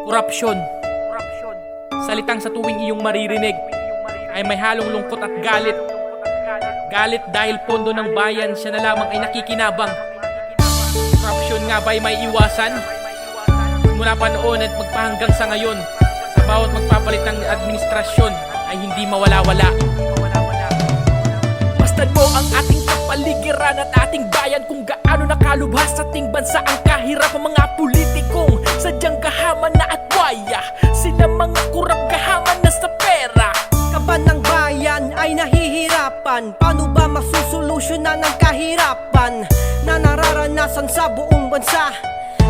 Korupsyon. Salitang sa tuwing iyong maririnig ay may halong lungkot at galit. Galit dahil pondo ng bayan siya na lamang ay nakikinabang. Korupsyon nga ba'y may iwasan? Mula pa noon at magpahanggang sa ngayon, sa bawat magpapalit ng administrasyon ay hindi mawala-wala. Bastad mo ang ating kapaligiran at ating bayan kung gaano nakalubhas sa ating bansa ang kahirap ang mga politikong sadyang gahaman na at waya. Sila mga kurap gahaman na sa pera. Kaban ng bayan ay nahihirapan. Paano ba masusolusyonan ang kahirapan na nararanasan sa buong bansa?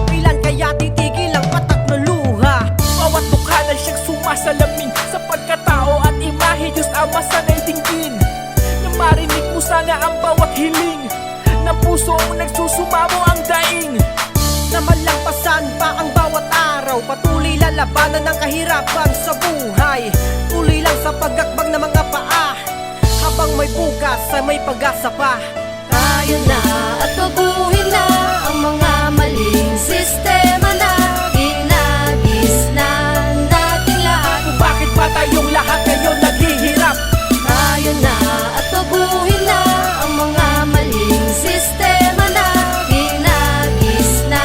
Kailan kaya titigil ang patak na luha? Bawat mukha na siyang sumasalamin sa pagkatao at imahe Diyos Ama sana'y dinggin. Na marinig mo sana ang bawat hiling ng pusong nagsusumamo ang daing. Na malampasan pa ang bawat araw, patuloy lalabanan ng kahirapan sa buhay. Tuloy lang sa pagakbang ng mga paa, habang may bukas ay may pag-asa pa. Tayo na at baguhin na ang mga maling sistema na ginagis na natin lahat. Kung bakit ba tayong lahat ngayon naghihirap? Tayo na at baguhin na ang mga maling sistema na ginagis na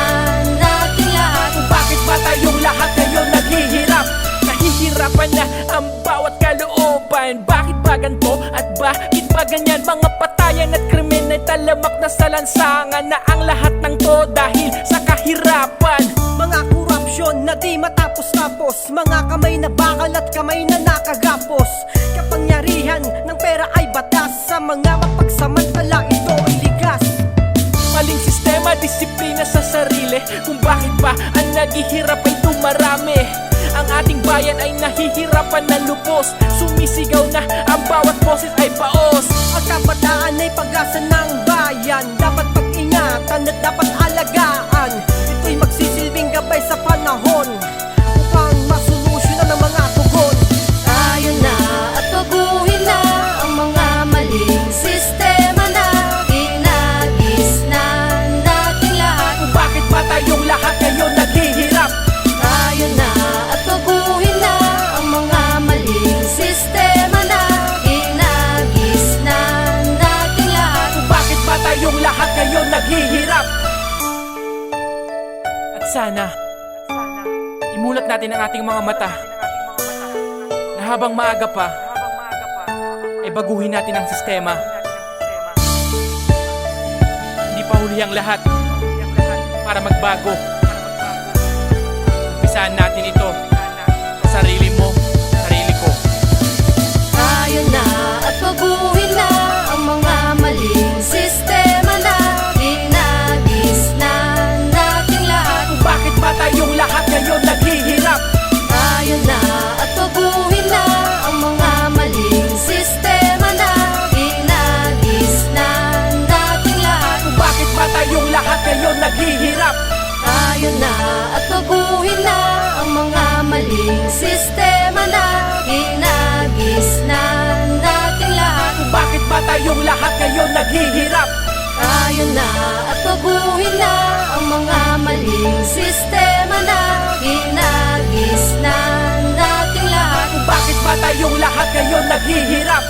natin lahat. Kung bakit ba tayong lahat ngayon naghihirap? Nahihirapan na ang bawat kalooban. Bakit ba ganito at bakit ba ganyan? Mga patayan at krimen ay talamak na sa lansangan. Na ang lahat ng to dahil sa kahirapan. Mga korupsyon na di matapos-tapos, mga kamay na bakal at kamay na nakagapos. Kapangyarihan ng pera ay batas, sa mga mapagsamantala ito ay ligas. Maling sistema, disiplina sa sarili. Kung bakit ba ang naghihirap ay dumarami. Ang ating bayan ay nahihirapan na lubos. Sumisigaw na ang bawat boses ay paos. Ang kabataan ay pag-asa ng bayan, dapat pag-ingatan at dapat alagaan. Ito'y magsisilbing gabay sa panahon upang masolusyonan ang mga tugon. Tayo na at baguhin na ang mga maling sistema na ginagis na natin lahat. Kung bakit ba tayong lahat ngayon naghihirap? Tayo na at baguhin na ang mga maling sistema na ginagis na natin lahat. Kung bakit ba tayong lahat ngayon naghihirap? At sana imulat natin ang ating mga mata na habang maaga pa ay baguhin natin ang sistema. Hindi pa huli ang lahat para magbago. Umpisahan natin ito sa sarili mo, sarili ko. Tayo na at baguhin na ang mga maling sistema na ginagis na natin lahat. Kung bakit ba tayong lahat ngayon naghihirap? Tayo na at baguhin na ang mga maling sistema na ginagis na natin lahat. Kung bakit ba tayong lahat ngayon naghihirap? Tayo na at baguhin na ang mga maling sistema na ginagis na natin lahat. Kung bakit ba tayong lahat ngayon naghihirap? Tayo na at baguhin na ang mga maling sistema na ginagis na natin lahat. Kung bakit ba tayong lahat ngayon naghihirap? Tayo na at baguhin na ang mga maling sistema na ginagis na natin lahat. Kung bakit ba tayong lahat ngayon naghihirap?